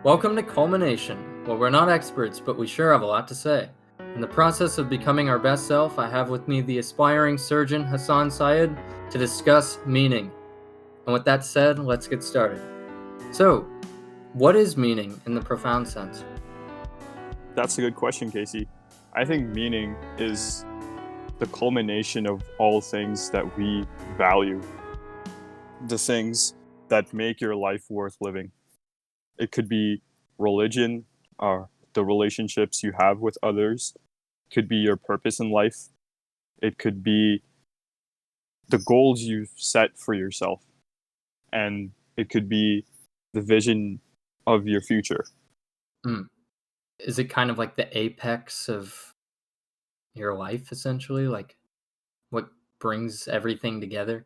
Welcome to Culmination, where we're not experts, but we sure have a lot to say. In the process of becoming our best self, I have with me the aspiring surgeon Hasan Syed to discuss meaning. And with that said, let's get started. So, what is meaning in the profound sense? That's a good question, Casey. I think meaning is the culmination of all things that we value, the things that make your life worth living. It could be religion, the relationships you have with others. It could be your purpose in life. It could be the goals you've set for yourself. And it could be the vision of your future. Is it kind of like the apex of your life, essentially? Like what brings everything together?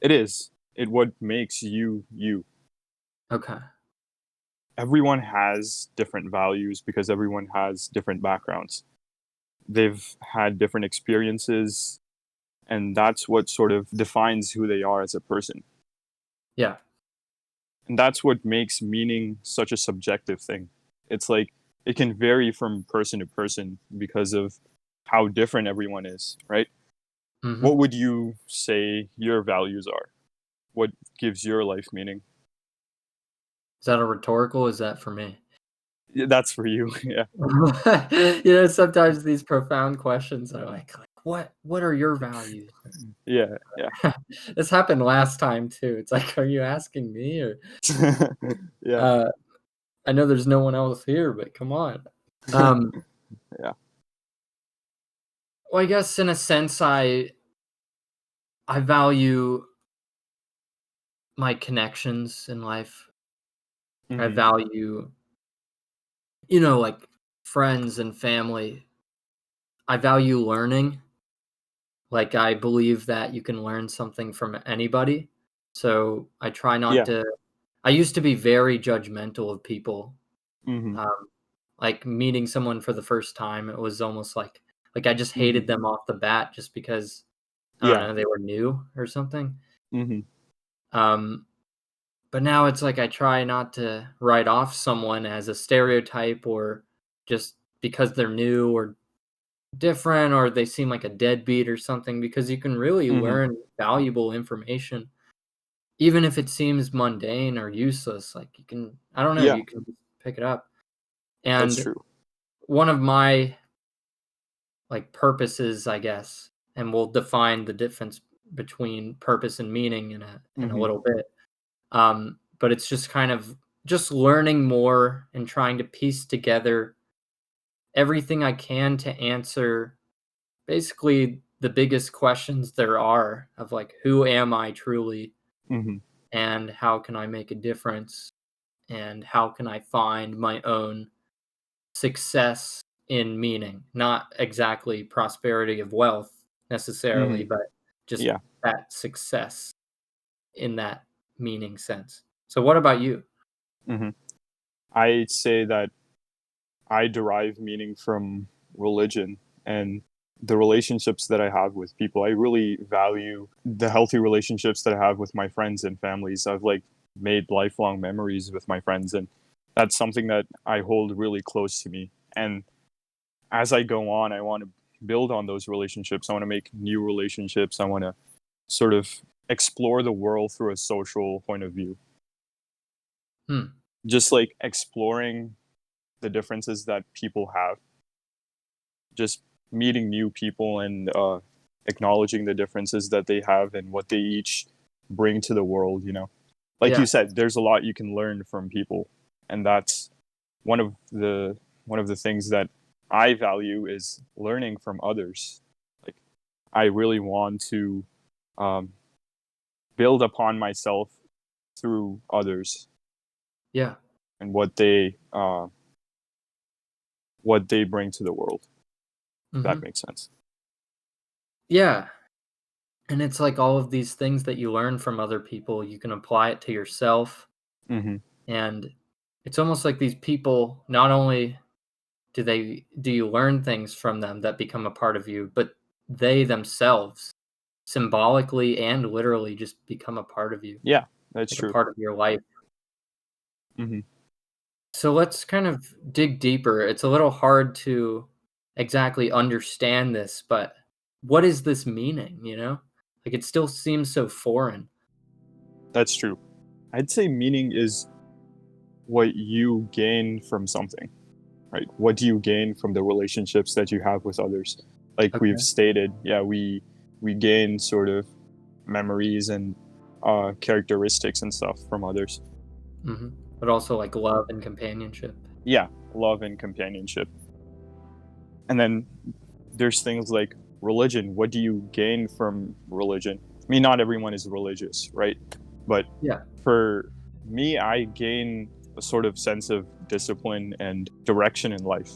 It is. It what makes you you. Okay. Everyone has different values because everyone has different backgrounds. They've had different experiences, and that's what sort of defines who they are as a person. Yeah. And that's what makes meaning such a subjective thing. It's like it can vary from person to person because of how different everyone is, right? Mm-hmm. What would you say your values are? What gives your life meaning? Is that a rhetorical? Is that for me? Yeah, that's for you. Yeah. Sometimes these profound questions are like what are your values? Yeah. This happened last time too. It's like, are you asking me or Yeah. I know there's no one else here, but come on. Um Yeah. well, I guess in a sense I value my connections in life. I Mm-hmm. value like friends and family. I value learning. Like, I believe that you can learn something from anybody, so I try not Yeah. to. I used to be very judgmental of people, Mm-hmm. like, meeting someone for the first time, it was almost like I just Mm-hmm. hated them off the bat just because, I don't Yeah. know, they were new or something, Mm-hmm. um, but now it's like I try not to write off someone as a stereotype or just because they're new or different or they seem like a deadbeat or something because you can really Mm-hmm. learn valuable information even if it seems mundane or useless. Like, you can, I don't know, Yeah. you can just pick it up. That's And true. one of my like purposes, I guess, and we'll define the difference between purpose and meaning in a Mm-hmm. little bit, but it's just kind of just learning more and trying to piece together everything I can to answer basically the biggest questions there are of like, who am I truly, Mm-hmm. and how can I make a difference, and how can I find my own success in meaning, not exactly prosperity of wealth necessarily, Mm-hmm. but just Yeah. that success in that meaning sense. So what about you? Mm-hmm. I'd say that I derive meaning from religion and the relationships that I have with people. I really value the healthy relationships that I have with my friends and families. I've like made lifelong memories with my friends, and that's something that I hold really close to me. And as I go on, I want to build on those relationships. I want to make new relationships. I want to sort of explore the world through a social point of view. Hmm. Just like exploring the differences that people have, just meeting new people and acknowledging the differences that they have and what they each bring to the world. Like you Yeah. said, there's a lot you can learn from people, and that's one of the things that I value is learning from others. Like, I really want to um, build upon myself through others Yeah. and what they bring to the world. If Hmm. that makes sense. Yeah. And it's like all of these things that you learn from other people, you can apply it to yourself. Mm-hmm. And it's almost like these people, not only do you learn things from them that become a part of you, but they themselves symbolically and literally just become a part of you, Yeah, that's like a true. part of your life. Mm-hmm. So let's kind of dig deeper. It's a little hard to exactly understand this, but what is this meaning, you know? Like it still seems so foreign. That's true. I'd say meaning is what you gain from something, right? What do you gain from the relationships that you have with others? Like we've Okay. stated, yeah, we gain sort of memories and characteristics and stuff from others. But also like love and companionship. Yeah, love and companionship. And then there's things like religion. What do you gain from religion? I mean, not everyone is religious, right? But Yeah. for me, I gain a sort of sense of discipline and direction in life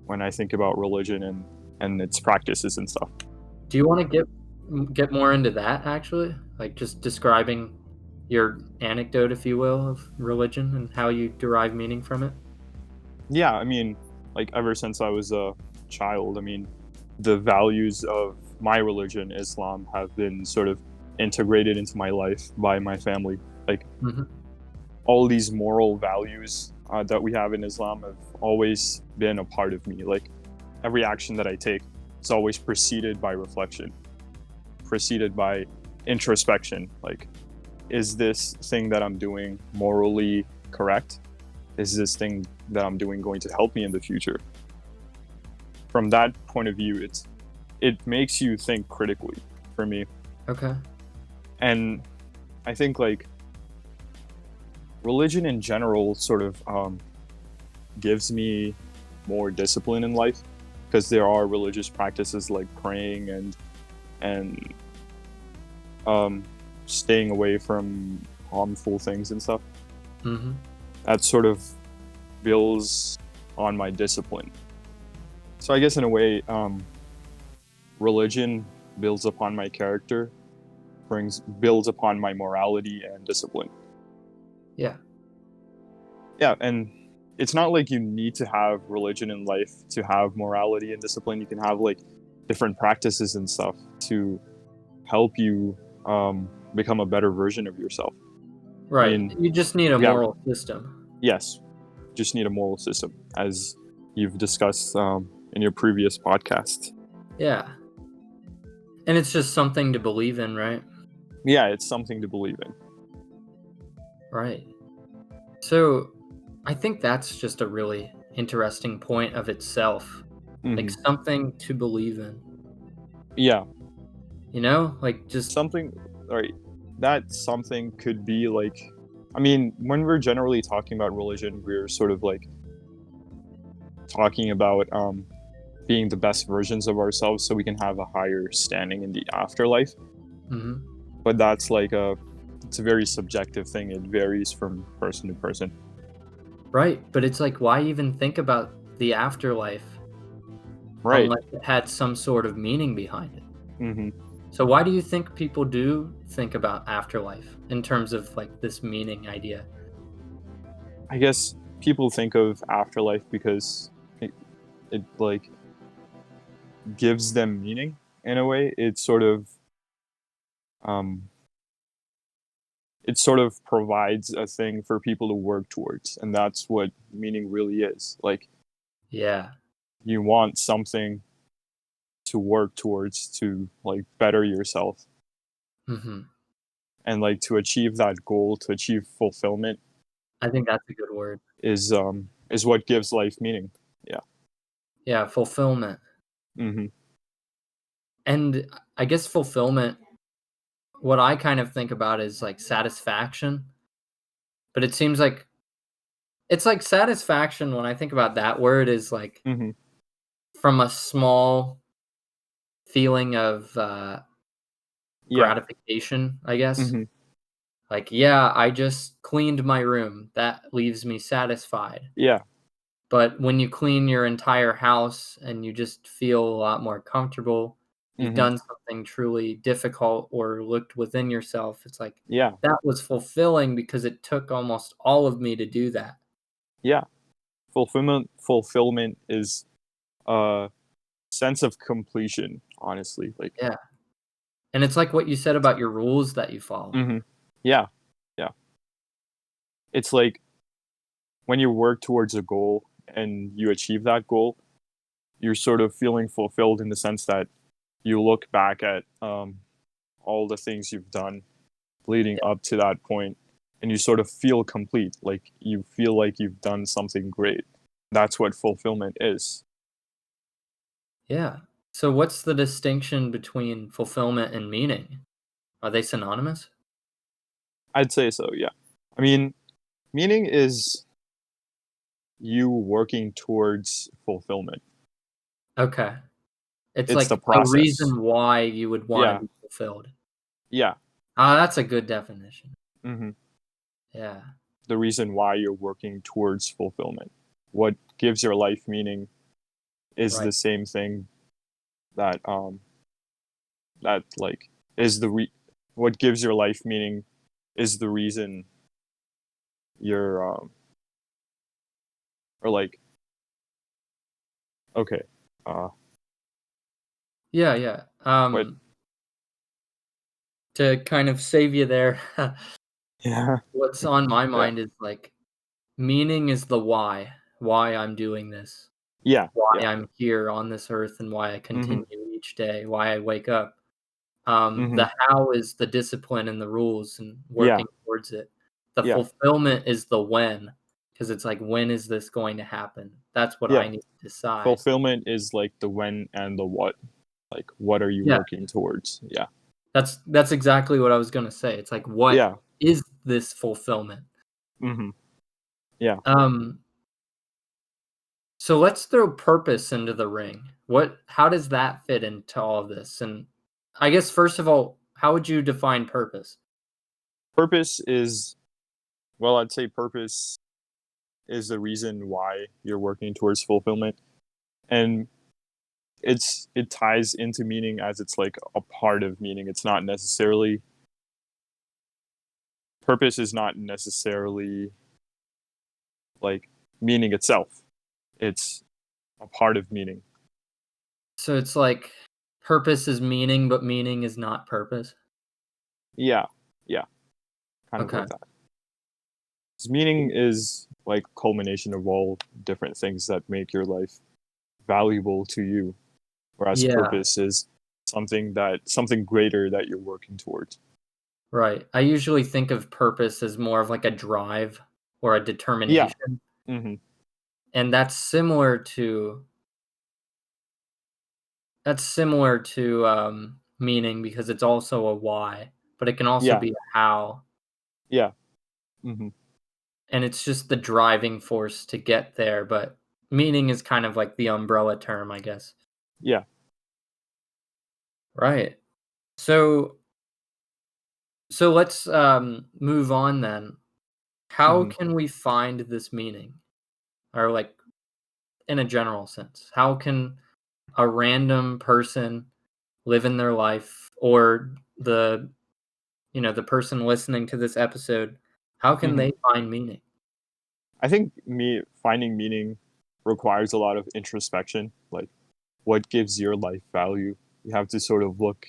when I think about religion and its practices and stuff. Do you want to get more into that actually? Like just describing your anecdote, if you will, of religion and how you derive meaning from it? Yeah, I mean, like ever since I was a child, I mean, the values of my religion, Islam, have been sort of integrated into my life by my family. Like Mhm. all these moral values that we have in Islam have always been a part of me. Like every action that I take is always preceded by reflection, preceded by introspection. Like, is this thing that I'm doing morally correct? Is this thing that I'm doing going to help me in the future? From that point of view, it makes you think critically for me. Okay. And I think like religion in general sort of gives me more discipline in life because there are religious practices like praying and staying away from harmful things and stuff. Mhm. That sort of builds on my discipline. So I guess in a way, religion builds upon my character, builds upon my morality and discipline. Yeah. Yeah, and it's not like you need to have religion in life to have morality and discipline. You can have like different practices and stuff to help you become a better version of yourself. I Right. mean, You just need a yeah, moral system. yes, just need a moral system, as you've discussed in your previous podcast. Yeah. And it's just something to believe in, right? Yeah, it's something to believe in. Right. So, I think that's just a really interesting point of itself. Like Hmm. something to believe in. Yeah, You know? Like just something, right? That something could be like, I mean, when we're generally talking about religion, we're sort of like talking about being the best versions of ourselves so we can have a higher standing in the afterlife. Mhm. But it's a very subjective thing. It varies from person to person. Right, but it's like why even think about the afterlife Right. unless it had some sort of meaning behind it? Hmm. So why do you think people do think about afterlife in terms of like this meaning idea? I guess people think of afterlife because it like gives them meaning in a way. Um, it sort of provides a thing for people to work towards, and that's what meaning really is. Like Yeah. you want something to work towards to like better yourself Mhm. and like to achieve that goal, to achieve fulfillment I think that's a good word. is what gives life meaning. Yeah. Yeah, fulfillment. Hmm. And I guess fulfillment, what I kind of think about is like satisfaction, but it seems like it's like satisfaction when I think about that word is like Hmm. from a small feeling of Yeah. gratification, I guess. Hmm. Like, yeah, I just cleaned my room. That leaves me satisfied. Yeah. But when you clean your entire house and you just feel a lot more comfortable, you've Hmm. done something truly difficult or looked within yourself. It's like Yeah. that was fulfilling because it took almost all of me to do that. Yeah. Fulfillment is a sense of completion, honestly. Like, Yeah. And it's like what you said about your rules that you follow. hmm, yeah. Yeah. It's like when you work towards a goal and you achieve that goal, you're sort of feeling fulfilled in the sense that you look back at all the things you've done leading up to that point, and you sort of feel complete. Like you feel like you've done something great. That's what fulfillment is. Yeah. So what's the distinction between fulfillment and meaning? Are they synonymous? I'd say so, yeah. I mean, meaning is you working towards fulfillment. Okay. It's It's the like a process. reason why you would wanna Yeah, be fulfilled. yeah. Ah, that's a good definition. hmm Yeah. The reason why you're working towards fulfillment. What gives your life meaning is Right. the same thing that that like is what gives your life meaning is the reason you're or like okay uh Yeah, yeah. what To kind of save you there, yeah what's on my yeah mind is, like, meaning is the why I'm doing this, yeah why yeah I'm here on this earth, and why I mhm continue each day, why I wake up. mhm The how is the discipline and the rules and yeah working towards it. The yeah fulfillment is the when, because it's like, when is this going to happen? That's what yeah I need to decide. fulfillment is like the when and the what, like what are you Yeah, working towards. Yeah that's exactly what I was gonna say. It's like, what yeah is this fulfillment? mhm yeah Um, so let's throw purpose into the ring. How does that fit into all of this? And I guess first of all, how would you define purpose? purpose is well I'd say purpose is the reason why you're working towards fulfillment, and it ties into meaning as it's like a part of meaning. It's not necessarily purpose is not necessarily like meaning itself. It's a part of meaning. So it's like purpose is meaning, but meaning is not purpose. Yeah, yeah, kind of Okay. like that. 'Cause meaning is like culmination of all different things that make your life valuable to you, whereas Yeah, purpose is something greater that you're working towards. right. I usually think of purpose as more of like a drive or a Yeah. determination, hmm and that's similar to meaning because it's also a why, but it can also Yeah. be a how, Yeah. hmm and it's just the driving force to get there, but meaning is kind of like the umbrella term, I guess. Yeah. Right. So let's move on then. How hmm can we find this meaning? Or like in a general sense, how can a random person live in their life, or the person listening to this episode, how can hmm they find meaning? I think me finding meaning requires a lot of introspection. Like, what gives your life value? You have to sort of look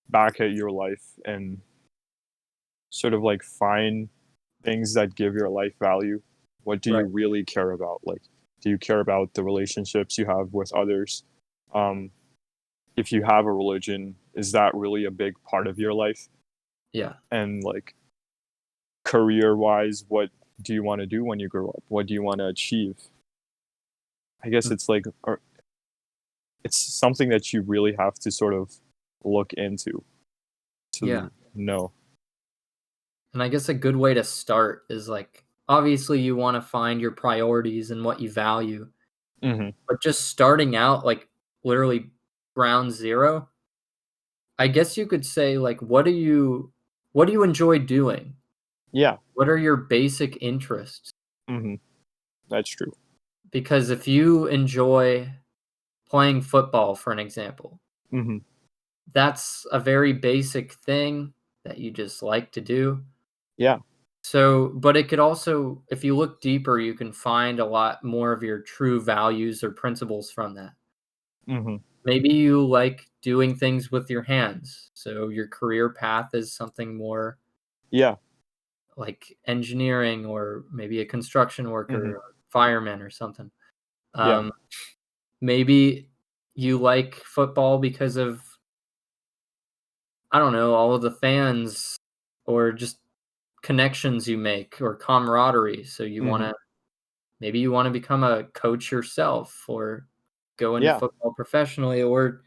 back at your life and sort of like find things that give your life value. What do you Right. really care about? Like, do you care about the relationships you have with others? Um, if you have a religion, is that really a big part of your life? Yeah. And like, career wise, what do you want to do when you grow up? What do you want to achieve? I guess Mm. it's like, or it's something that you really have to sort of look into Yeah. to know. And I guess a good way to start is like, obviously you want to find your priorities and what you value, hmm but just starting out like literally ground zero, I guess you could say like, what do you enjoy doing? Yeah, What are your basic interests? hmm that's true. Because if you enjoy playing football, for an example, hmm that's a very basic thing that you just like to do. Yeah, So, but it could also, if you look deeper, you can find a lot more of your true values or principles from that. hmm Maybe you like doing things with your hands. So your career path is something more yeah, like engineering or maybe a construction worker Mm-hmm. or fireman or something. Yeah. Maybe you like football because of, I don't know, all of the fans or just connections you make or camaraderie. So you want Mm-hmm. to, maybe you want to become a coach yourself or go into Yeah. football professionally or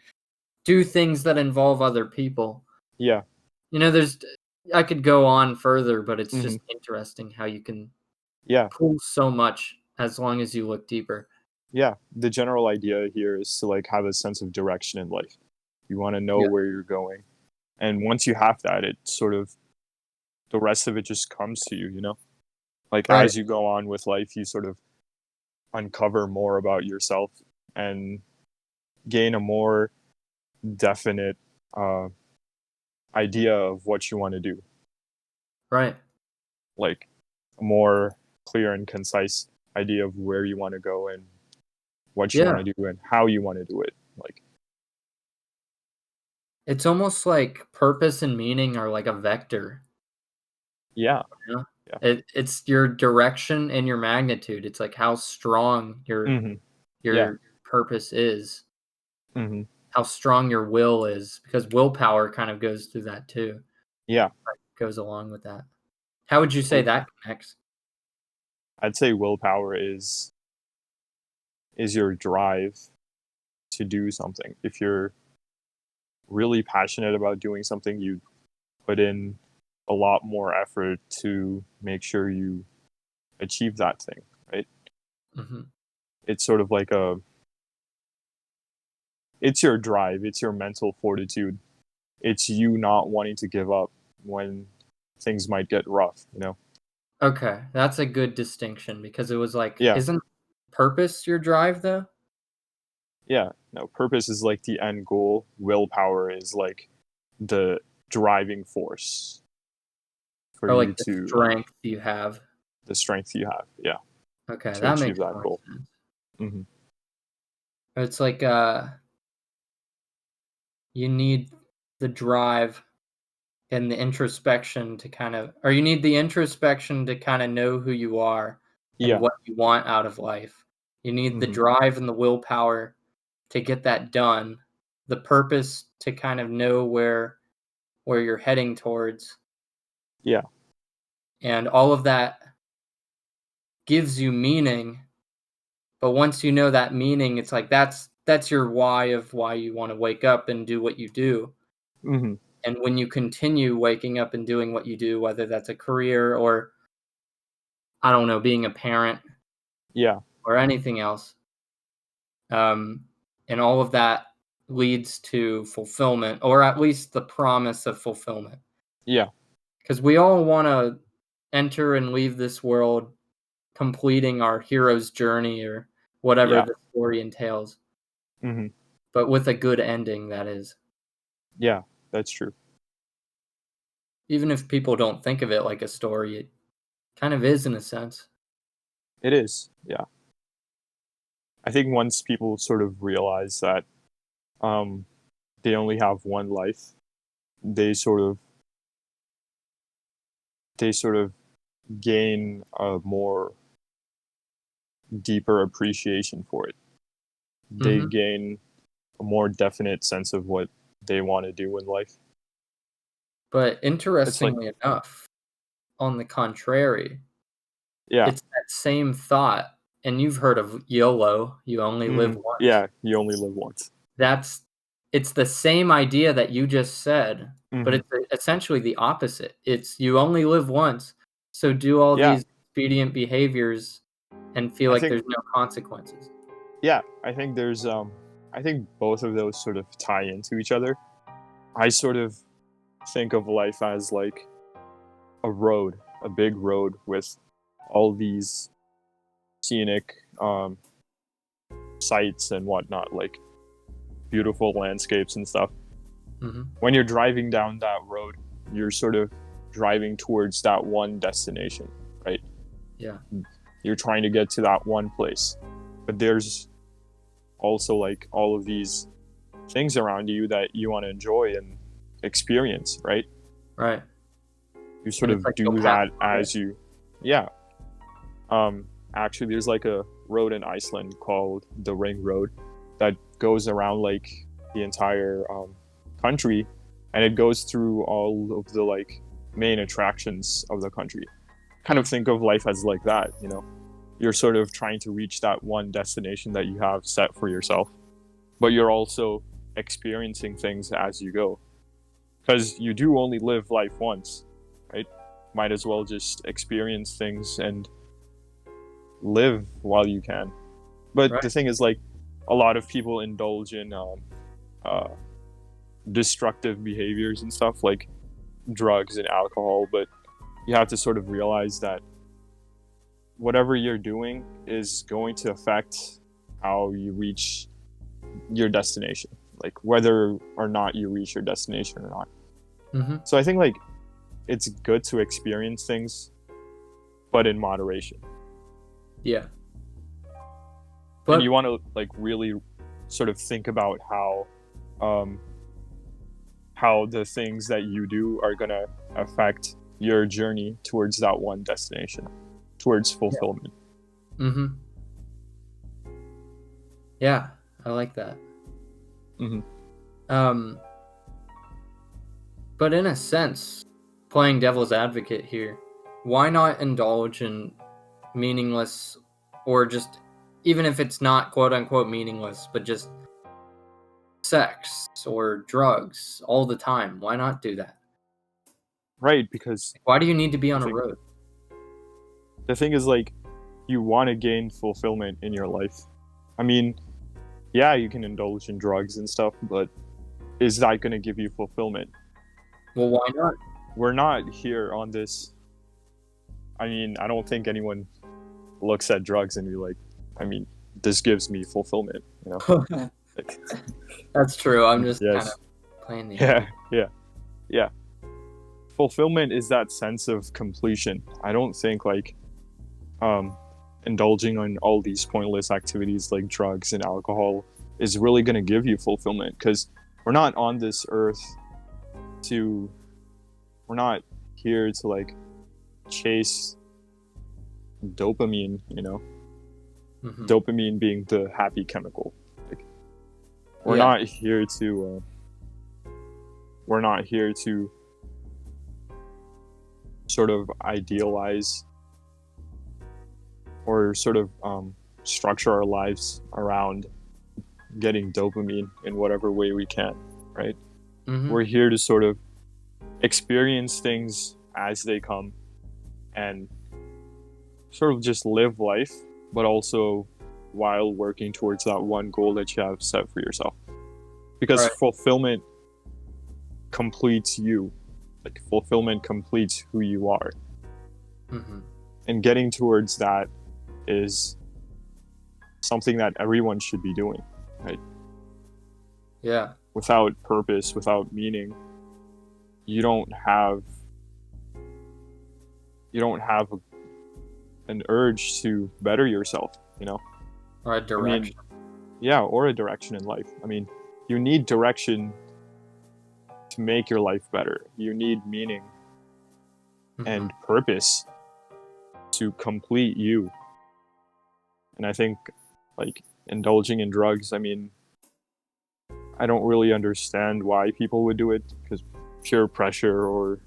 do things that involve other people. Yeah. There's, I could go on further, but it's Mm-hmm. just interesting how you can Yeah. pull so much as long as you look deeper. Yeah. The general idea here is to like have a sense of direction in life. You want to know Yeah. where you're going. And once you have that, it sort of, the rest of it just comes to you, you know? Like Right. as you go on with life, you sort of uncover more about yourself and gain a more definite idea of what you want to do. Right. Like a more clear and concise idea of where you want to go and what you want Yeah. to do and how you want to do it. Like, It's almost like purpose and meaning are like a vector. yeah, You know? yeah. It's your direction and your magnitude. It's like how strong Mm-hmm. Yeah. your purpose is, Mm-hmm. how strong your will is, because willpower kind of goes through that too. Yeah. Goes along with that. How would you say Well, that connects? I'd say willpower is your drive to do something. If you're really passionate about doing something, you put in a lot more effort to make sure you achieve that thing, right? Hmm. It's sort of like it's your drive, it's your mental fortitude. It's you not wanting to give up when things might get rough, you know? Okay, that's a good distinction because it was like, Yeah, isn't purpose your drive though? yeah. No, purpose is like the end goal. Willpower is like the driving force for Or you like the to strength you have? the strength you have, yeah, Okay, to that achieve makes that more goal. sense. Hmm. It's like you need the drive and the introspection to kind of, or you need the introspection to kind of know who you are and Yeah. what you want out of life. You need the Hmm. drive and the willpower to get that done, the purpose to kind of know where you're heading towards, Yeah. and all of that gives you meaning. But once you know that meaning, it's like that's your why of why you want to wake up and do what you do. Hmm. And when you continue waking up and doing what you do, whether that's a career or, I don't know, being a parent Yeah. or anything else, um, and all of that leads to fulfillment, or at least the promise of fulfillment. Yeah. Because we all want to enter and leave this world completing our hero's journey or whatever Yeah. the story entails, Hmm. but with a good ending, that is. Yeah. That's true. Even if people don't think of it like a story, it kind of is in a sense. It is. Yeah. I think once people sort of realize that um, they only have one life, they sort of they sort of gain a more deeper appreciation for it. They Hmm. gain a more definite sense of what they want to do in life. But It's like, interestingly enough, on the contrary, yeah, it's that same thought, and you've heard of YOLO, you only live once. yeah, you only live once. That's it's the same idea that you just said, but Hmm. it's essentially the opposite. It's you only live once, so do all Yeah, these expedient behaviors and feel I like think, there's no consequences. yeah, I think both of those sort of tie into each other. I sort of think of life as like a road, a big road with all these scenic sites and whatnot, like beautiful landscapes and stuff. Mhm. When you're driving down that road, you're sort of driving towards that one destination, right? Yeah. You're trying to get to that one place. But there's also like all of these things around you that you want to enjoy and experience, right? Right. You sort And of it's like do you'll that pass as you, yeah. Actually, there's like a road in Iceland called the Ring Road that goes around like the entire country, and it goes through all of the like main attractions of the country. Kind of think of life as like that, you know. You're sort of trying to reach that one destination that you have set for yourself, but you're also experiencing things as you go, because you do only live life once, right? Might as well just experience things and live while you can. But Right. the thing is, like, a lot of people indulge in uh, destructive behaviors and stuff like drugs and alcohol, but you have to sort of realize that whatever you're doing is going to affect how you reach your destination, like whether or not you reach your destination or not. Mm-hmm. So I think like it's good to experience things, but in moderation. Yeah. And But you want to like really sort of think about how the things that you do are gonna affect your journey towards that one destination, towards fulfillment. mm-hmm. Yeah, I like that. Mm-hmm. But in a sense, playing devil's advocate here, why not indulge in meaningless, or just, even if it's not quote unquote meaningless, but just sex or drugs all the time? Why not do that? Right, because Why do you need to be on I a think road? the thing is like you want to gain fulfillment in your life. I mean, yeah, you can indulge in drugs and stuff, but is that going to give you fulfillment? Well, why not? We're not here on this. I mean, I don't think anyone looks at drugs and be like, I mean, this gives me fulfillment, you know? Like, That's true. I'm just kind yes. of playing the Yeah. Fulfillment is that sense of completion. I don't think like indulging in all these pointless activities like drugs and alcohol is really going to give you fulfillment, because we're not on this earth we're not here to like chase dopamine, you know. Mm-hmm. Dopamine being the happy chemical. Like, we're Yeah. not here to sort of idealize or sort of structure our lives around getting dopamine in whatever way we can, right? Mm-hmm. We're here to sort of experience things as they come and sort of just live life, but also while working towards that one goal that you have set for yourself. Because Right. fulfillment completes you. Like, fulfillment completes who you are. Mm-hmm. And getting towards that is something that everyone should be doing, right? Yeah. Without purpose, without meaning, you don't have an urge to better yourself, you know? Or a direction. Yeah, or a direction in life. I mean, you need direction to make your life better. You need meaning Mm-hmm. and purpose to complete you. And I think, like, indulging in drugs, I mean, I don't really understand why people would do it, because peer pressure or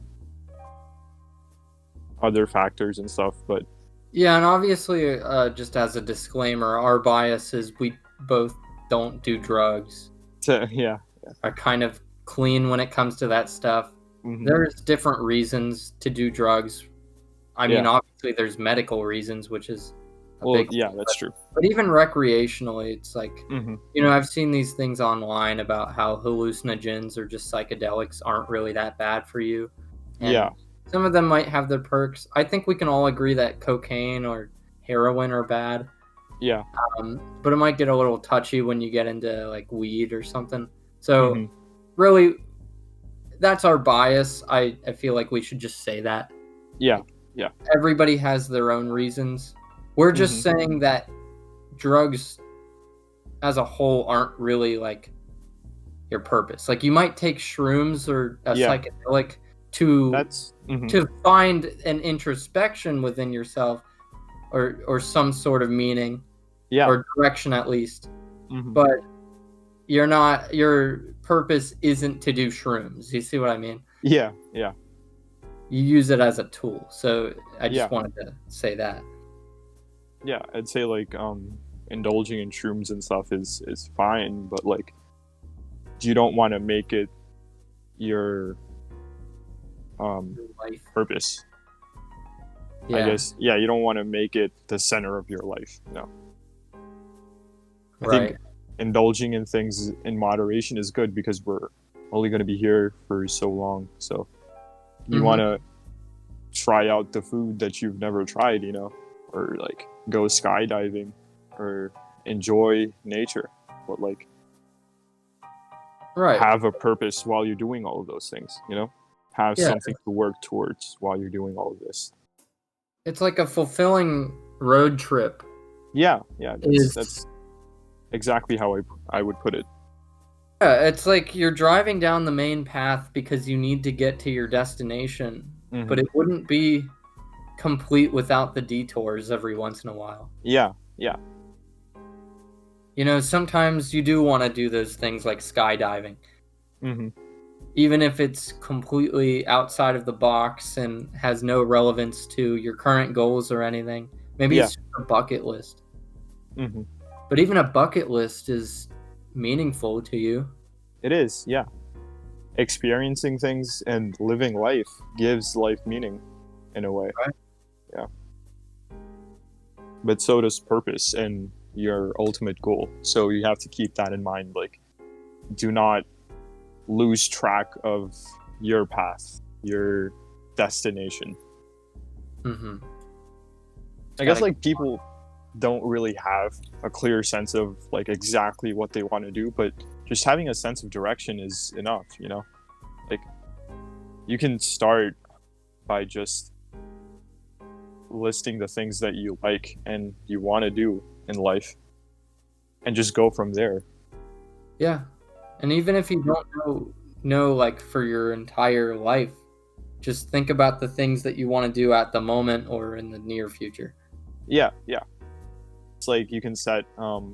other factors and stuff, but Yeah, and obviously, just as a disclaimer, our bias is we both don't do drugs. yeah. Are kind of clean when it comes to that stuff. Mhm. There's different reasons to do drugs. I mean, Yeah. obviously, there's medical reasons, which is a Well, big yeah, thing, that's true. but even recreationally, it's like, Mm-hmm. I've seen these things online about how hallucinogens or just psychedelics aren't really that bad for you. And Yeah. some of them might have their perks. I think we can all agree that cocaine or heroin are bad. Yeah. But it might get a little touchy when you get into like weed or something. So Mm-hmm. really, that's our bias. I feel like we should just say that. Yeah. Everybody has their own reasons. We're just Mm-hmm. saying that drugs as a whole aren't really like your purpose. Like, you might take shrooms or a Yeah. psychedelic to That's Hmm. to find an introspection within yourself, or some sort of meaning Yeah. or direction at least. Hmm. But your purpose isn't to do shrooms. You see what I mean? Yeah. Yeah. You use it as a tool. So I Yeah. just wanted to say that. Yeah. I'd say like indulging in shrooms and stuff is fine, but like you don't want to make it your Your life. purpose. I Yeah. guess, yeah, you don't want to make it the center of your life. No. I think Right. indulging in things in moderation is good because we're only going to be here for so long. So you want Mm-hmm. to try out the food that you've never tried, or like go skydiving or enjoy nature, but like Right. have a purpose while you're doing all of those things, have Yeah. something to work towards while you're doing all of this. It's like a fulfilling road trip. Yeah, yeah, Is that's exactly how I would put it. Yeah, it's like you're driving down the main path because you need to get to your destination, Hmm. but it wouldn't be complete without the detours every once in a while. Yeah, yeah. Sometimes you do want to do those things like skydiving, Hmm. even if it's completely outside of the box and has no relevance to your current goals or anything. Maybe Yeah. it's just a bucket list. Hmm. But even a bucket list is meaningful to you. It is, yeah. Experiencing things and living life gives life meaning in a way. Right. Yeah. But so does purpose and your ultimate goal. So you have to keep that in mind. Like, do not lose track of your path, your destination. Mm-hmm. I guess like people don't really have a clear sense of like exactly what they want to do, but just having a sense of direction is enough, Like you can start by just listing the things that you like and you want to do in life and just go from there. Yeah. And even if you don't know like for your entire life, just think about the things that you want to do at the moment or in the near future. Yeah, yeah. It's like you can set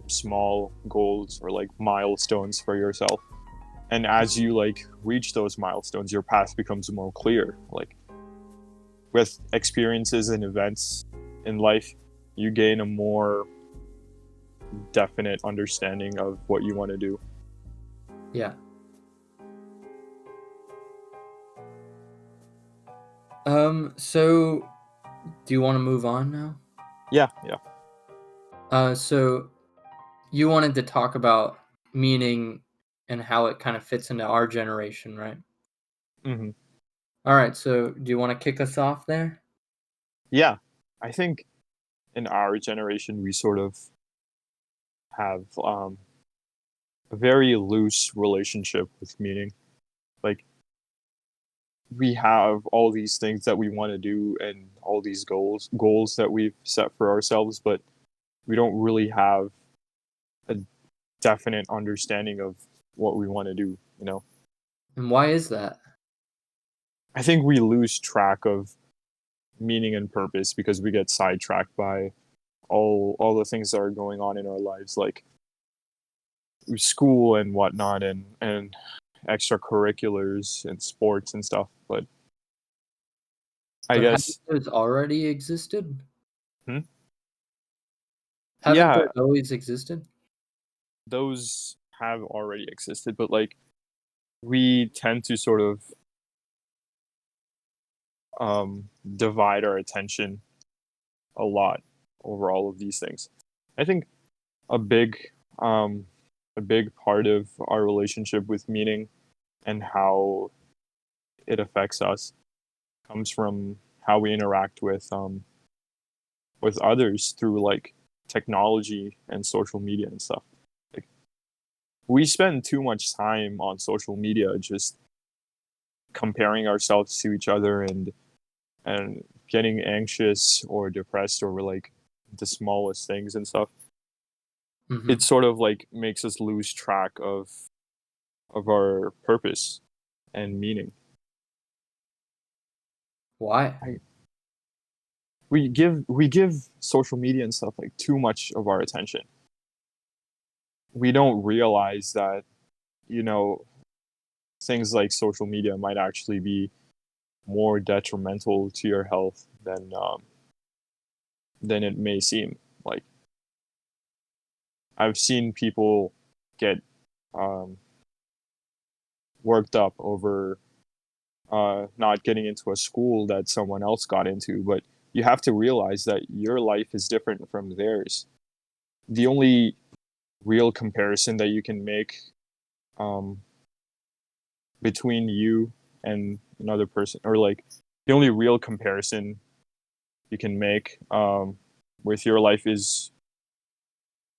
small goals or like milestones for yourself. And as you like reach those milestones, your path becomes more clear. Like with experiences and events in life, you gain a more definite understanding of what you want to do. Yeah. So do you want to move on now? Yeah, yeah. So you wanted to talk about meaning and how it kind of fits into our generation, right? Hmm. All right, so do you want to kick us off there? Yeah. I think in our generation, we sort of have a very loose relationship with meaning. Like we have all these things that we want to do and all these goals that we've set for ourselves, but we don't really have a definite understanding of what we want to do. And why is that? I think we lose track of meaning and purpose because we get sidetracked by all the things that are going on in our lives, like school and whatnot, and extracurriculars and sports and stuff. But I So haven't guess, those already existed? hmm? Haven't Yeah, those always existed? those have already existed, but like we tend to sort of divide our attention a lot over all of these things. I think a big um, a big part of our relationship with meaning and how it affects us comes from how we interact with others through like technology and social media and stuff. Like we spend too much time on social media just comparing ourselves to each other and getting anxious or depressed over like the smallest things and stuff. It Mm-hmm. sort of like makes us lose track of our purpose and meaning. Why? We give social media and stuff like too much of our attention. We don't realize that, you know, things like social media might actually be more detrimental to your health than it may seem. Like, I've seen people get um, worked up over not getting into a school that someone else got into, but you have to realize that your life is different from theirs. The only real comparison that you can make um, between you and another person, or like the only real comparison you can make with your life is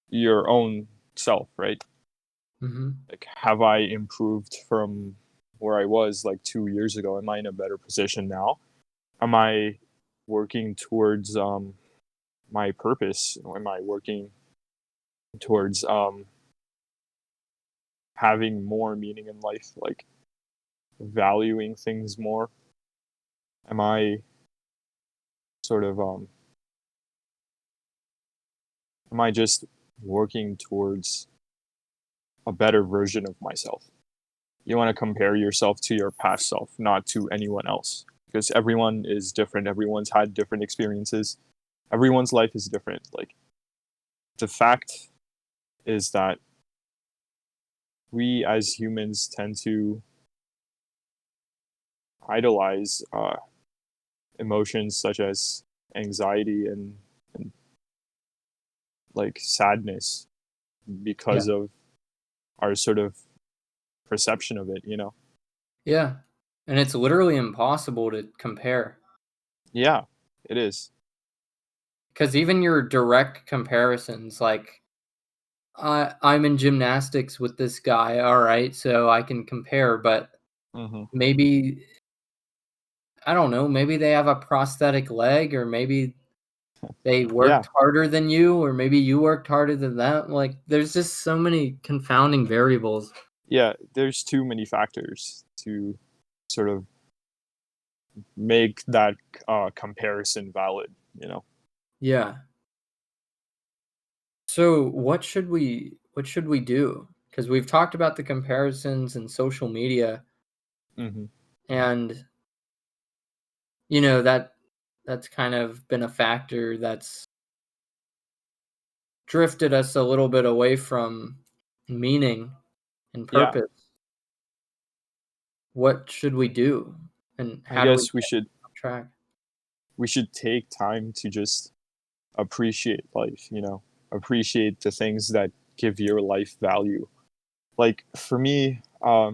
your own self, right? Mm-hmm. Like, have I improved from where I was like 2 years ago? Am I in a better position now? Am I working towards my purpose? Am I working towards having more meaning in life, like valuing things more? Am I sort of am I just working towards a better version of myself? You want to compare yourself to your past self, not to anyone else, because everyone is different. Everyone's had different experiences. Everyone's life is different. Like, the fact is that we as humans tend to idolize emotions such as anxiety and like sadness Yeah. because of our sort of perception of it, you know? Yeah. And it's literally impossible to compare. Yeah, it is. Because even your direct comparisons, like I'm in gymnastics with this guy, all right, so I can compare, but Hmm. maybe I don't know, maybe they have a prosthetic leg, or maybe they Yeah, worked harder than you, or maybe you worked harder than them. Like, there's just so many confounding variables. yeah. There's too many factors to sort of make that comparison valid, you know? Yeah. So what should we do? Because we've talked about the comparisons and social media, Hmm. and that's kind of been a factor that's drifted us a little bit away from meaning and Yeah, purpose. What should we do? And I how do we guess get on track? we should take time to just appreciate life, you know, appreciate the things that give your life value. Like, for me, I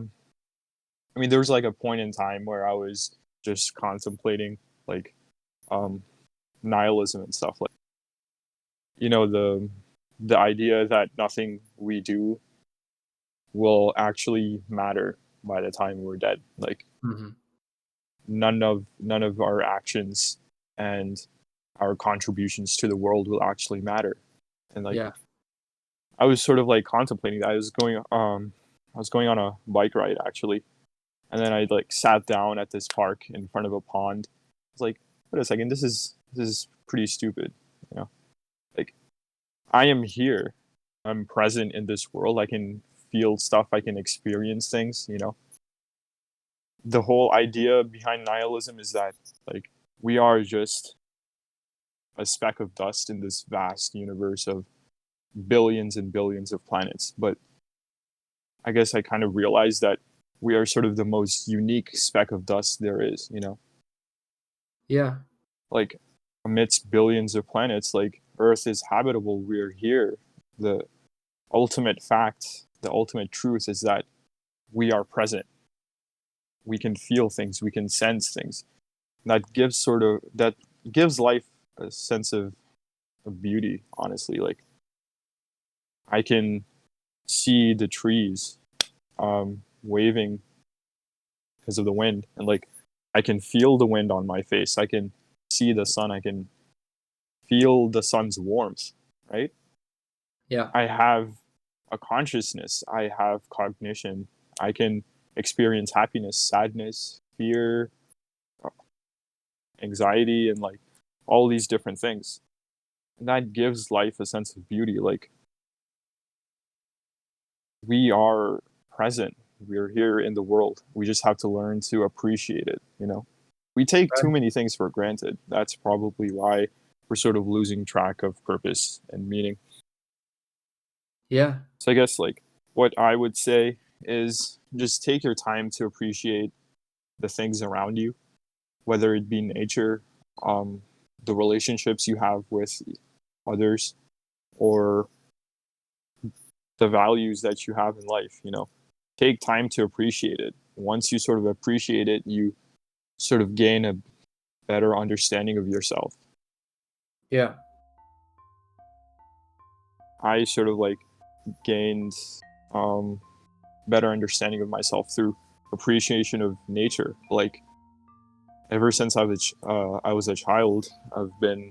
mean, there was like a point in time where I was just contemplating like um, nihilism and stuff. Like, you know, the idea that nothing we do will actually matter by the time we're dead. Like, Mhm. none of our actions and our contributions to the world will actually matter. And like, Yeah. I was sort of like contemplating that. I was going on a bike ride actually, and then I like sat down at this park in front of a pond. I was like, wait a second, this is pretty stupid, you know? Like, I am here. I'm present in this world. I can feel stuff, I can experience things, you know? The whole idea behind nihilism is that like we are just a speck of dust in this vast universe of billions and billions of planets. But I guess I kind of realized that we are sort of the most unique speck of dust there is, you know? Yeah. Like, amidst billions of planets, like, Earth is habitable. We're here. The ultimate fact, the ultimate truth is that we are present. We can feel things, we can sense things. That gives life a sense of beauty, honestly. Like, I can see the trees waving because of the wind, and like I can feel the wind on my face. I can see the sun. I can feel the sun's warmth, right? Yeah. I have a consciousness. I have cognition. I can experience happiness, sadness, fear, anxiety, and like all these different things. And that gives life a sense of beauty. Like, we are present. We're here in the world. We just have to learn to appreciate it, you know? We take too Right. many things for granted. That's probably why we're sort of losing track of purpose and meaning. Yeah. So I guess like what I would say is just take your time to appreciate the things around you, whether it be nature, um, the relationships you have with others, or the values that you have in life, you know. Take time to appreciate it. Once you sort of appreciate it, you sort of gain a better understanding of yourself. Yeah. I sort of like gained um, better understanding of myself through appreciation of nature. Like, ever since I was a child, I've been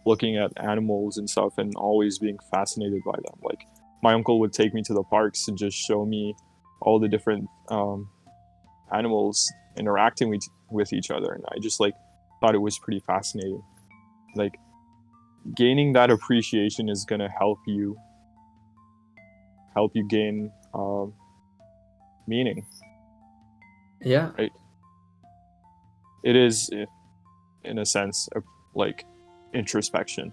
looking at animals and stuff and always being fascinated by them. Like, my uncle would take me to the parks and just show me all the different animals interacting with each other, and I just like thought it was pretty fascinating. Like, gaining that appreciation is gonna help you gain meaning, Yeah. right? It is, in a sense, like introspection.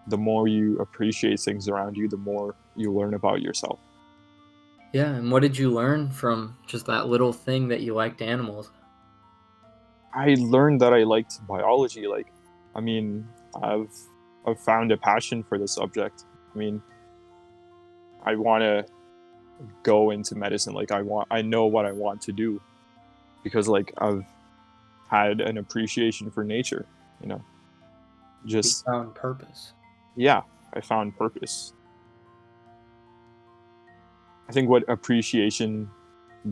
The more you appreciate things around you, the more you learn about yourself. Yeah. And what did you learn from just that little thing that you liked animals? I learned that I liked biology. Like, I mean, I've I've found a passion for the subject. I mean, I want to go into medicine. Like, I know what I want to do because like I've had an appreciation for nature. You know, You just found purpose. yeah, I found purpose. I think what appreciation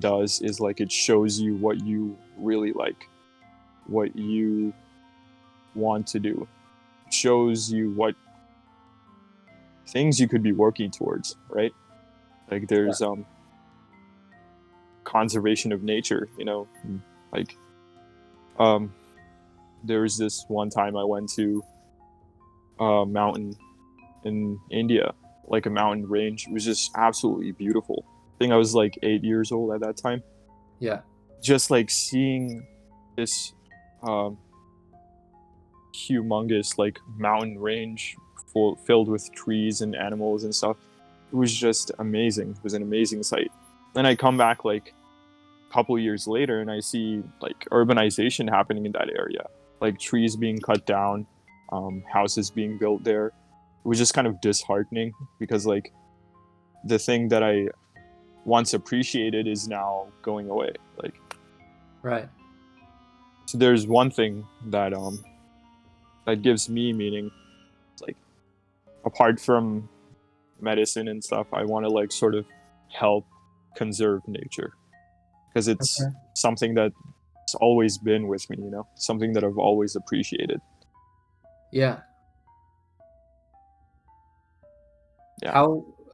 does is like it shows you what you really like, what you want to do. It shows you what things you could be working towards, right? Like, Yeah. there's conservation of nature, you know, like um there was this one time I went to a mountain in India, like a mountain range. It was just absolutely beautiful. I think I was like 8 years old at that time. Yeah. Just like seeing this um, humongous like mountain range filled with trees and animals and stuff. It was just amazing. It was an amazing sight. Then I come back like a couple years later and I see like urbanization happening in that area, like trees being cut down, houses being built there. It was just kind of disheartening because like the thing that I once appreciated is now going away. Like, Right. so there's one thing that gives me meaning. It's like, apart from medicine and stuff, I want to like sort of help conserve nature because it's Okay. something that's always been with me, you know, something that I've always appreciated. Yeah. Yeah.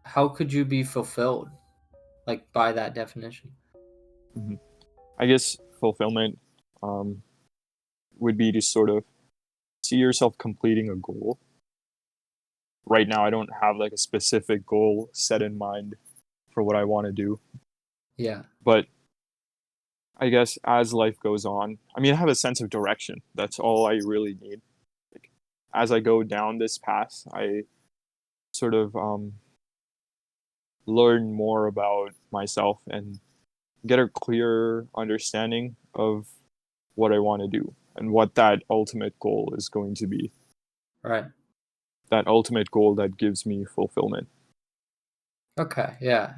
How could you be fulfilled, like by that definition? hmm I guess fulfillment um, would be to sort of see yourself completing a goal. Right now, I don't have like a specific goal set in mind for what I want to do, Yeah. but I guess as life goes on, I mean, I have a sense of direction. That's all I really need. Like, as I go down this path, I sort of learn more about myself and get a clearer understanding of what I want to do and what that ultimate goal is going to be. Right. That ultimate goal that gives me fulfillment. Okay. Yeah.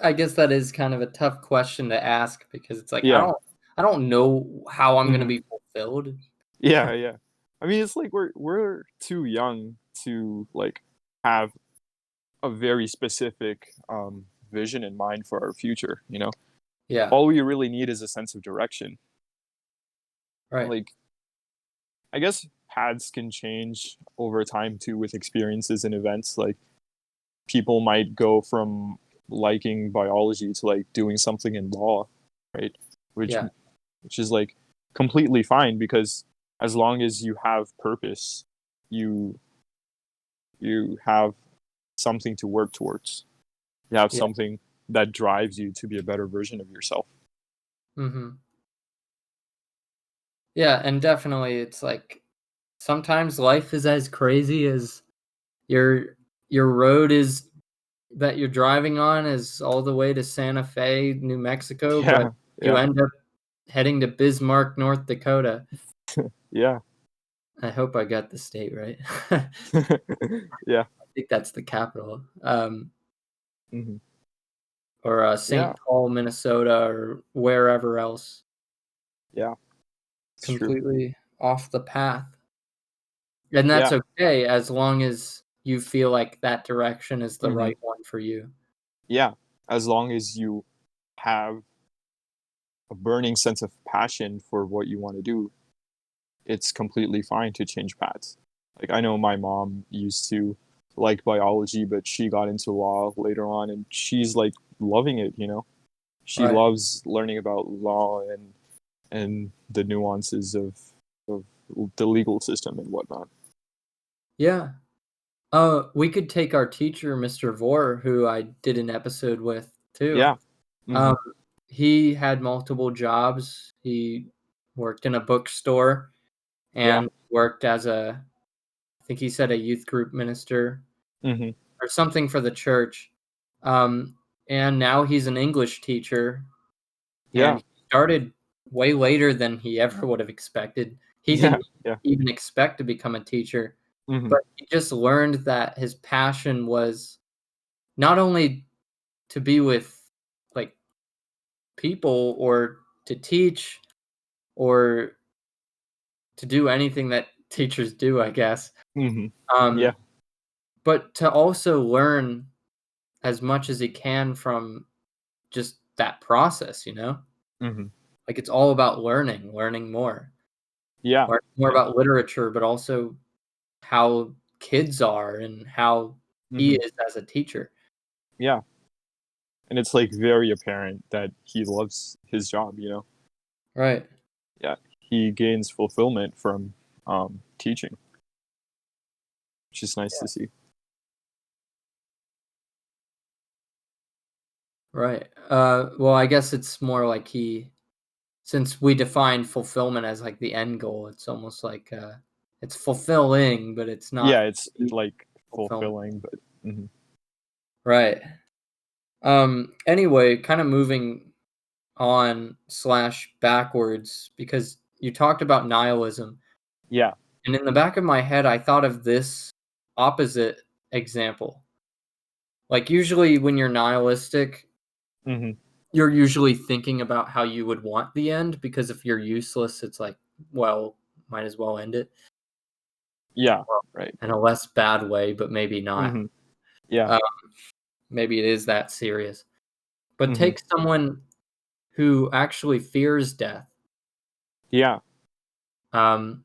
I guess that is kind of a tough question to ask because it's like Yeah. I don't know how I'm going to hmm be fulfilled. Yeah, yeah. I mean, it's like we're too young to like have a very specific vision in mind for our future. You know, Yeah. all we really need is a sense of direction. Right. Like, I guess paths can change over time too with experiences and events. Like, people might go from liking biology to like doing something in law, right? Which Yeah. which is like completely fine because as long as you have purpose, you you have something to work towards. You have Yeah. something that drives you to be a better version of yourself. Mhm. Yeah, and definitely it's like sometimes life is as crazy as your your road is that you're driving on is all the way to Santa Fe, New Mexico, but Yeah, you yeah, end up heading to Bismarck, North Dakota. yeah, I hope I got the state right. I yeah, think that's the capital. hmm Or yeah, St. Paul, Minnesota, or wherever else. yeah. It's true. Completely off the path. And that's Yeah, okay as long as you feel like that direction is the hmm right one for you. yeah. As long as you have a burning sense of passion for what you want to do, it's completely fine to change paths. Like I know my mom used to like biology, but she got into law later on, and she's like loving it. She Right. loves learning about law and the nuances of the legal system and whatnot. Yeah. We could take our teacher, Mr. Vore, who I did an episode with too. Yeah. Hmm. Um, he had multiple jobs. He worked in a bookstore Yeah. and worked as I think he said a youth group minister Hmm. or something for the church. Um, and now he's an English teacher and Yeah. he started way later than he ever would have expected. He Yeah. didn't Yeah. even expect to become a teacher, Hmm. but he just learned that his passion was not only to be with like people or to teach or to do anything that teachers do, I guess. Hmm. Yeah. Um, but to also learn as much as he can from just that process, you know? Hmm. Like it's all about learning more. Yeah. Learn more Yeah. about literature, but also how kids are and how he Hmm. is as a teacher. Yeah. And it's like very apparent that he loves his job. Right. Yeah. He gains fulfillment from teaching, which is nice Yeah. to see. Right. Well, I guess it's more like since we define fulfillment as like the end goal, it's almost like it's fulfilling, but it's Yeah, not it's deep like fulfillment. fulfilling, but Right. Anyway, kind of moving on slash backwards because you talked about nihilism. yeah. And in the back of my head, I thought of this opposite example. Like, usually when you're nihilistic, Hmm. you're usually thinking about how you would want the end because if you're useless, it's like, well, might as well end it. Yeah. Well, Right. in a less bad way, but maybe not. Hmm. Yeah. Uh, maybe it is that serious. But Hmm. take someone who actually fears death. Yeah. Um,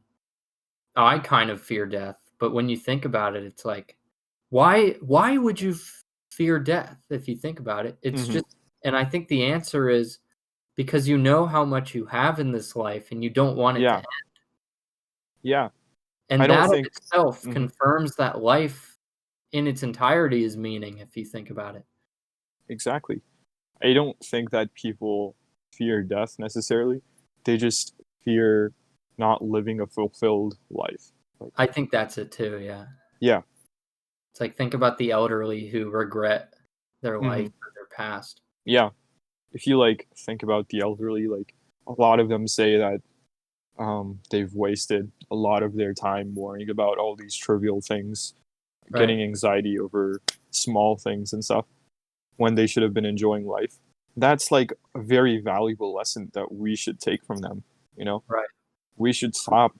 I kind of fear death, but when you think about it, it's like, why would you fear death if you think about it? It's Hmm. just, and I think the answer is because you know how much you have in this life and you don't want it to Yeah. end. Yeah. I And don't that in think. itself Hmm. confirms that life in its entirety is meaning if you think about it. Exactly. I don't think that people fear death necessarily. They just fear not living a fulfilled life. Like, I think that's it too, yeah. yeah. It's like think about the elderly who regret their Hmm. life or their past. Yeah. If you like think about the elderly, like a lot of them say that they've wasted a lot of their time worrying about all these trivial things, Right. getting anxiety over small things and stuff when they should have been enjoying life. That's like a very valuable lesson that we should take from them. You know, Right. we should stop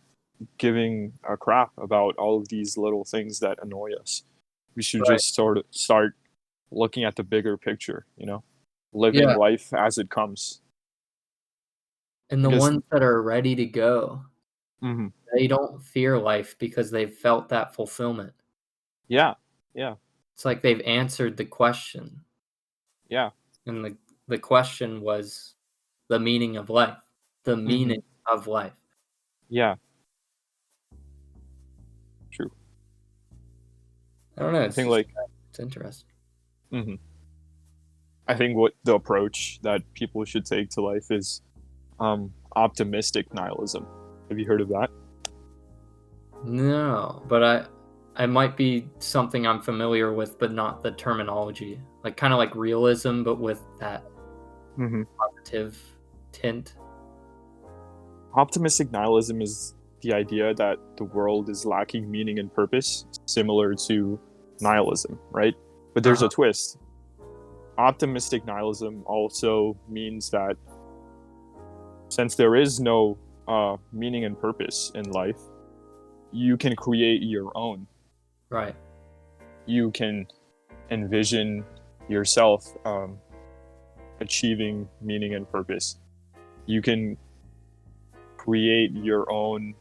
giving a crap about all of these little things that annoy us. We should Right. just sort of start looking at the bigger picture, living Yeah. life as it comes. And the Because, ones that are ready to go, mhm, they don't fear life because they've felt that fulfillment. yeah, yeah, It's like they've answered the question, yeah, and the question was the meaning of life. The hmm meaning of life. yeah. I don't know. I It's think just, like it's interesting. mhm. I think what the approach that people should take to life is optimistic nihilism. Have you heard of that? No, but I might be something I'm familiar with, but not the terminology. Like kind of like realism, but with that Mm-hmm. positive tint. Optimistic nihilism is the idea that the world is lacking meaning and purpose, similar to nihilism, right? But there's Uh-huh. a twist. Optimistic nihilism also means that since there is no meaning and purpose in life, you can create your own. Right. You can envision yourself achieving meaning and purpose. You can create your own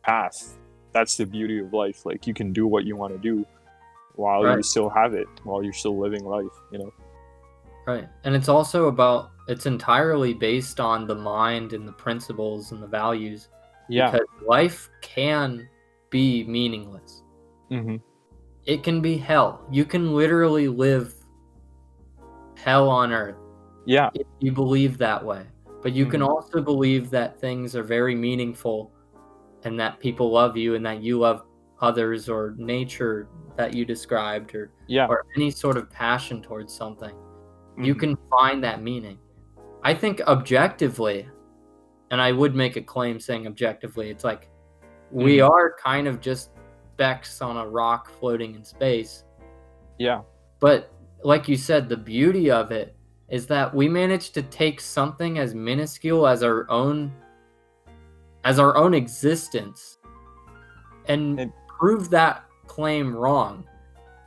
path. That's the beauty of life. Like you can do what you want to do while you Right. still have it, while you're still living life, you know? Right. And it's also about it's entirely based on the mind and the principles and the values Yeah. because life can be meaningless. Mm-hmm. It can be hell. You can literally live hell on earth Yeah. if you believe that way. But you can Mm-hmm. also believe that things are very meaningful and that people love you and that you love others or nature that you described Yeah. or any sort of passion towards something. You Mm-hmm. can find that meaning. I think objectively, and I would make a claim saying objectively, it's like we Mm-hmm. are kind of just specks on a rock floating in space. Yeah. But like you said, the beauty of it is that we managed to take something as minuscule as our own existence and And prove that claim wrong.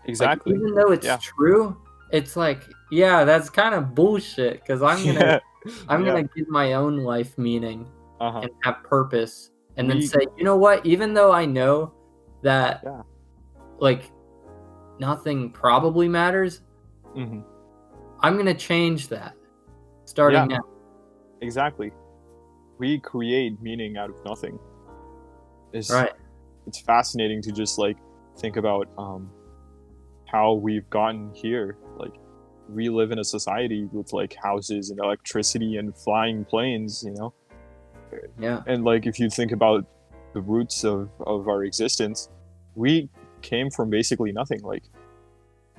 Like exactly. even though it's Yeah. true, it's like, yeah, that's kind of bullshit because Yeah. I'm Yeah. gonna give my own life meaning Uh-huh. and have purpose and then We say, you know what, even though I know that yeah. like nothing probably matters, Mm-hmm. I'm gonna change that starting Yeah. now. Exactly. We create meaning out of nothing. It's Right. it's fascinating to just like think about how we've gotten here. Like we live in a society with like houses and electricity and flying planes, you know? Yeah. And like if you think about the roots of our existence, we came from basically nothing. Like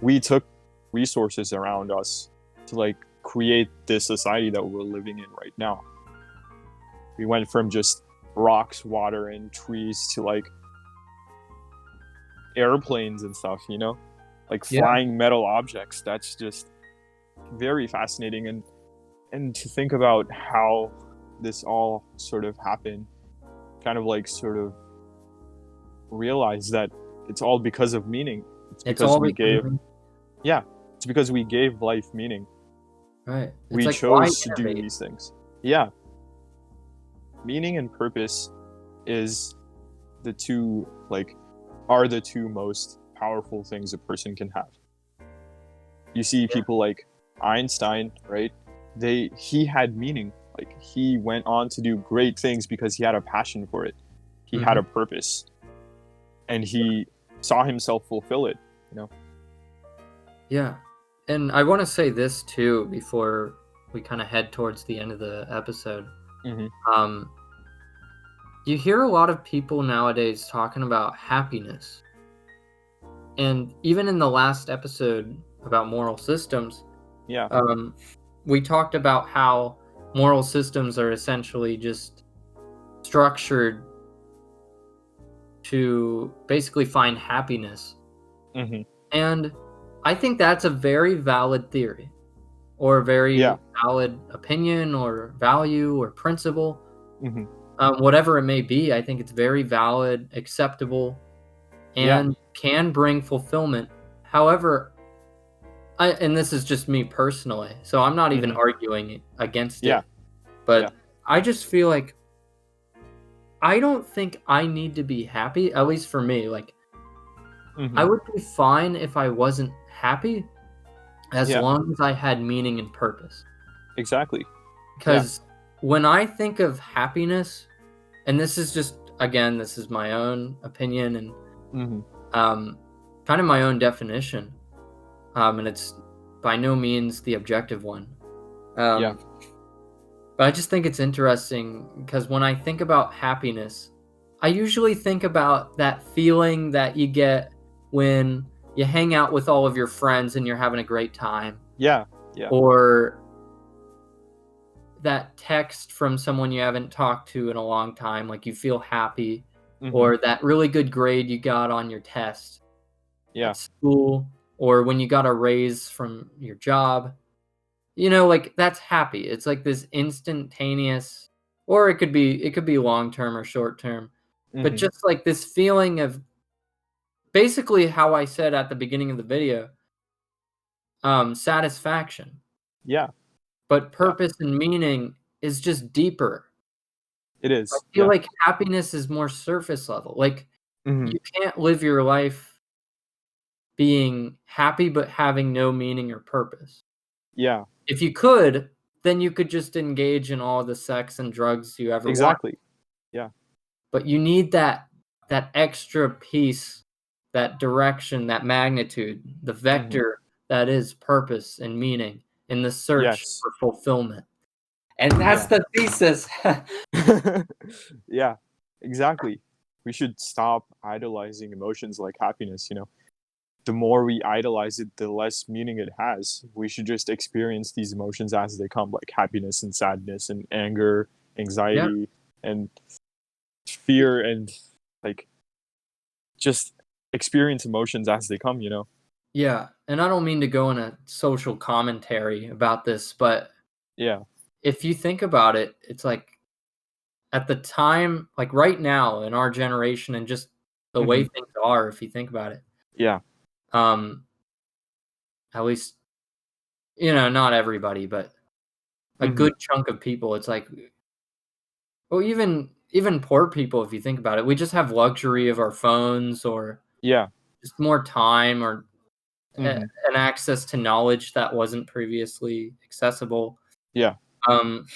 we took resources around us to like create this society that we're living in right now. We went from just rocks, water, and trees to like airplanes and stuff, you know? Like Yeah. flying metal objects. That's just very fascinating, and to think about how this all sort of happened, kind of like sort of realize that it's all because of meaning. It's It's because all we because gave of yeah, it's because we gave life meaning. right. It's We like why chose to do innovate? these things. Yeah. Meaning and purpose is the two like are the two most powerful things a person can have. You see people like Einstein, right? He had meaning. Like he went on to do great things because he had a passion for it. He had Mhm. a purpose. And he saw himself fulfill it, you know. Yeah. And I want to say this too before we kind of head towards the end of the episode. Mhm. Um, you hear a lot of people nowadays talking about happiness. And even in the last episode about moral systems, Yeah. we talked about how moral systems are essentially just structured to basically find happiness. Mhm. And I think that's a very valid theory or a Yeah. very valid opinion or value or principle. Mhm. Whatever it may be, I think it's very valid, acceptable, Yeah. and can bring fulfillment. However, and this is just me personally, so I'm not even Mhm. arguing against Yeah. it, but Yeah. I just feel like I don't think I need to be happy, at least for me. Like, I Mhm. would be fine if I wasn't happy as Yeah. long as I had meaning and purpose. Exactly. Yeah. Because when I think of happiness, and this is just, again, this is my own opinion, and Mhm. um, kind of my own definition, and it's by no means the objective one. Yeah. But I just think it's interesting because when I think about happiness, I usually think about that feeling that you get when you hang out with all of your friends and you're having a great time, Yeah. Yeah. or that text from someone you haven't talked to in a long time, like you feel happy, or that really good grade you got on your test Yeah. at school, or when you got a raise from your job. Like that's happy. It's like this instantaneous, or it could be long term or short term, but just like this feeling of basically how I said at the beginning of the video, satisfaction. Yeah. But Yeah. purpose and meaning is just deeper. It I is. feel Yeah. like happiness is more surface level. Like Mm-hmm. you can't live your life being happy but having no meaning or purpose. Yeah. If you could, then you could just engage in all the sex and drugs you ever want. Exactly. Yeah. But you need that extra piece, that direction, that magnitude, the vector that is purpose and meaning in the search Yes. for fulfillment. And that's Yeah. the thesis. Yeah. Exactly. We should stop idolizing emotions like happiness. The more we idolize it, the less meaning it has. We should just experience these emotions as they come, like happiness and sadness and anger, Yeah. anxiety, and fear, and like just experience emotions as they come. Yeah, and I don't mean to go in a social commentary about this, but Yeah. if you think about it, it's like at the time, like right now in our generation and just the way Hmm. things are, if you think about it, Yeah. um, at least, not everybody, but a Hmm. good chunk of people, it's like, well, even poor people, if you think about it, we just have luxury of our phones or Yeah. just more time or Hmm. an access to knowledge that wasn't previously accessible. Yeah. Um,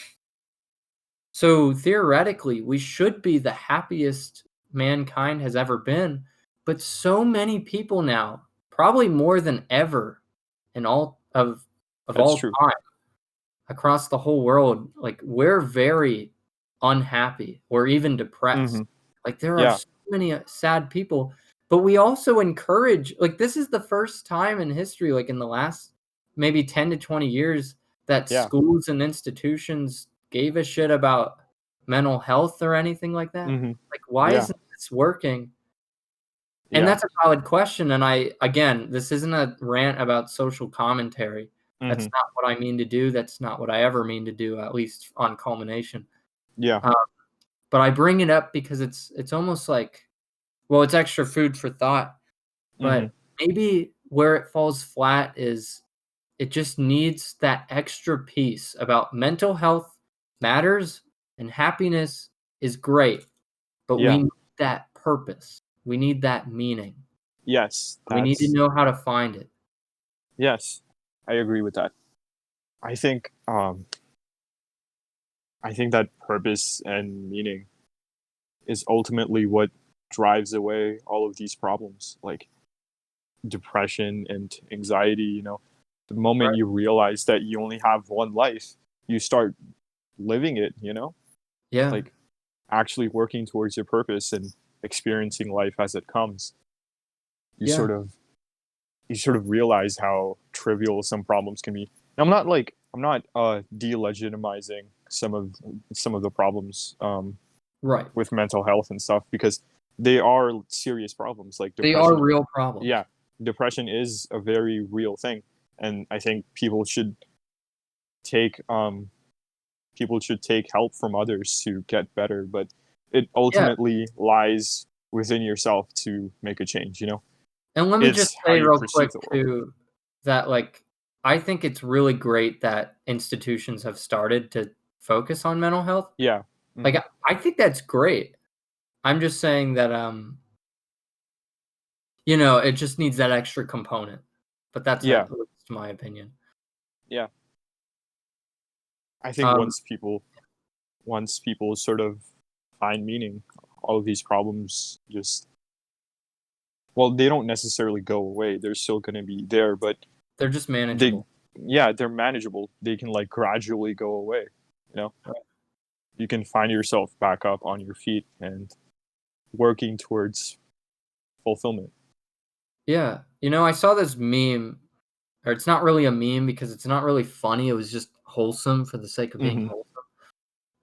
So theoretically, we should be the happiest mankind has ever been, but so many people now, probably more than ever in all of That's all true. time across the whole world, like we're very unhappy or even Hmm. depressed. Like there are Yeah. so many sad people, but we also encourage like this is the first time in history like in the last maybe 10 to 20 years that Yeah. schools and institutions gave a shit about mental health or anything like that. Hmm. Like why Yeah. isn't this working? And Yeah. that's a valid question, and again, this isn't a rant about social commentary. That's Hmm. not what I mean to do, that's not what I ever mean to do, at least on Culmination. Yeah. Uh, but I bring it up because it's almost like well, it's extra food for thought, Hmm. but maybe where it falls flat is it just needs that extra piece about mental health matters and happiness is great, but we Yeah. need that purpose. We need that meaning. Yes. We need to That's know how to find it. yes. I agree with that. I think I think that purpose and meaning is ultimately what drives away all of these problems, like depression and anxiety. The moment Right. you realize that you only have one life, you start living it. Yeah. Like actually working towards your purpose and experiencing life as it comes. You Yeah. sort of you sort of realize how trivial some problems can be. And I'm not delegitimizing some of the problems Right. with mental health and stuff, because they are serious problems, like They are depression. real problems. Yeah, depression is a very real thing, and I think take people should take help from others to get better, but it Yeah. ultimately lies within yourself to make a change. And let me just It's how say you real quick perceive the world. too that like I think it's really great that institutions have started to focus on mental health. Yeah. Like Hmm. I think that's great. I'm just saying that it just needs that extra component. But that's Yeah. at least my opinion. Yeah. I think Um once people sort of find meaning, all of these problems just well, they don't necessarily go away. They're still going to be there, but They're just they, manageable. yeah, they're manageable. They can like gradually go away. You know, Right. you can find yourself back up on your feet and working towards fulfillment. Yeah. I saw this meme, or it's not really a meme because it's not really funny. It was just wholesome for the sake of being Hmm. wholesome.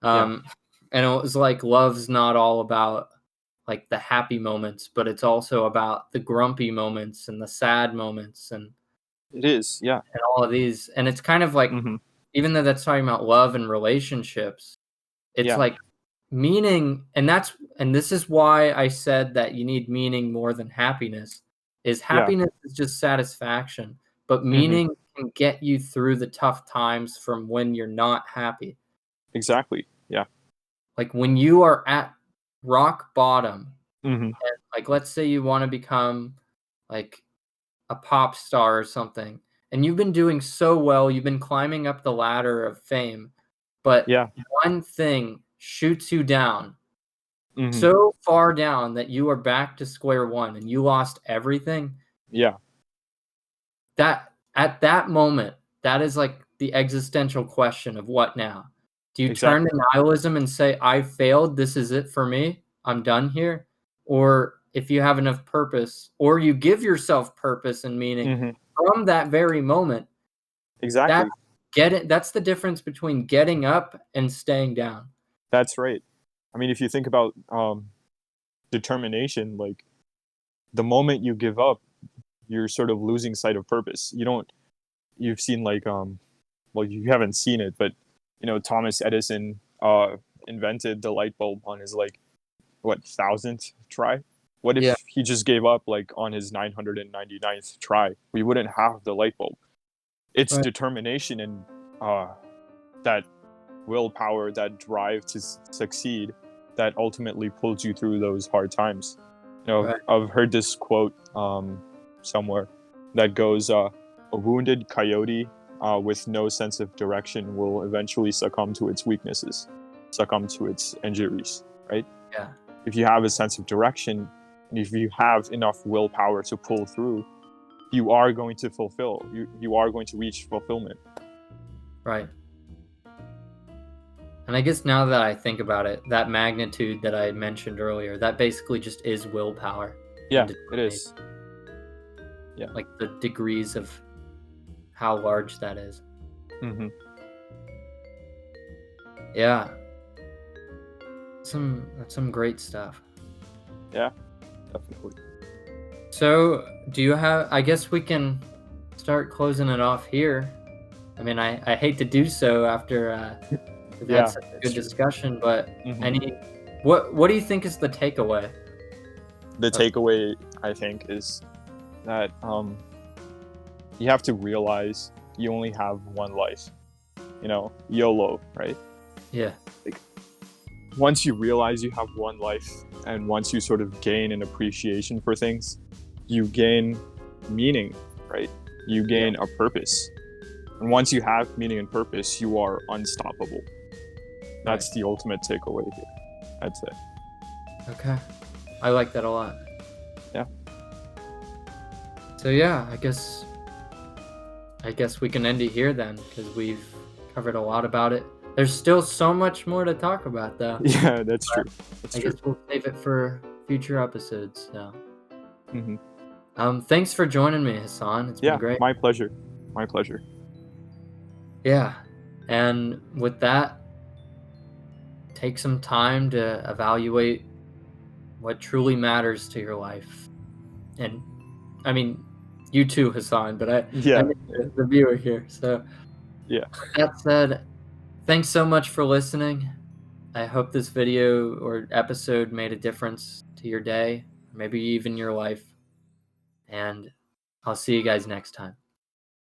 Yeah, Um, and it was like love's not all about like the happy moments, but it's also about the grumpy moments and the sad moments it is. Yeah. and all of these. And it's kind of like, Hmm. even though that's talking about love and relationships, it's Yeah. like meaning, and this is why I said that you need meaning more than happiness. Is Yeah. happiness is just satisfaction, but Hmm. meaning can get you through the tough times from when you're not happy. Exactly. Yeah. Like when you are at rock bottom, Hmm. and like let's say you want to become like a pop star or something, and you've been doing so well, you've been climbing up the ladder of fame, but Yeah. one thing shoots you down Hmm. so far down that you are back to square one and you lost everything. Yeah. That at that moment, that is like the existential question of what now? Do you turn Exactly. to nihilism and say, I failed, this is it for me, I'm done here? Or if you have enough purpose, or you give yourself purpose and meaning Hmm. from that very moment, that Exactly. that's the difference between getting up and staying down. That's right. I mean, if you think about determination, like the moment you give up, you're sort of losing sight of purpose. You don't. You've seen like well, you haven't seen it, but Thomas Edison invented the light bulb on his like what thousandth try. What Yeah, if he just gave up like on his 999th try? We wouldn't have the light bulb. It's right, determination and that willpower, that drive to succeed, that ultimately pulls you through those hard times. right. I've heard this quote somewhere that goes, "A wounded coyote with no sense of direction will eventually succumb to its weaknesses, succumb to its injuries." Right? Yeah. If you have a sense of direction, and if you have enough willpower to pull through, you are going to fulfill. You are going to reach fulfillment. Right. And I guess now that I think about it, that magnitude that I mentioned earlier, that basically just is willpower and Yeah, it determination, is. Yeah. like the degrees of how large that is. Hmm. Yeah, that's some great stuff. Yeah, definitely. So, do you have? I guess we can start closing it off here. I mean, I hate to do so after we've had Yeah, such a that's good true. discussion, but Hmm. any what do you think is the takeaway? The Of, takeaway, I think, is that you have to realize you only have one life. YOLO, right? yeah, Like once you realize you have one life, and once you sort of gain an appreciation for things, you gain meaning, right? You yeah. gain a purpose. And once you have meaning and purpose, you are unstoppable. Right. That's the ultimate takeaway here, I'd say. Okay. I like that a lot. Yeah. So yeah, I guess we can end it here then because we've covered a lot about it. There's still so much more to talk about though. Yeah, that's true. But That's I true. guess we'll save it for future episodes. So, Hmm. thanks for joining me, Hasan. It's been Yeah, great. my pleasure. My pleasure. Yeah. And with that, take some time to evaluate what truly matters to your life. And I mean, you too, Hasan, but I Yeah, mean the viewer here. So yeah. with that said, thanks so much for listening. I hope this video or episode made a difference to your day, maybe even your life. And I'll see you guys next time.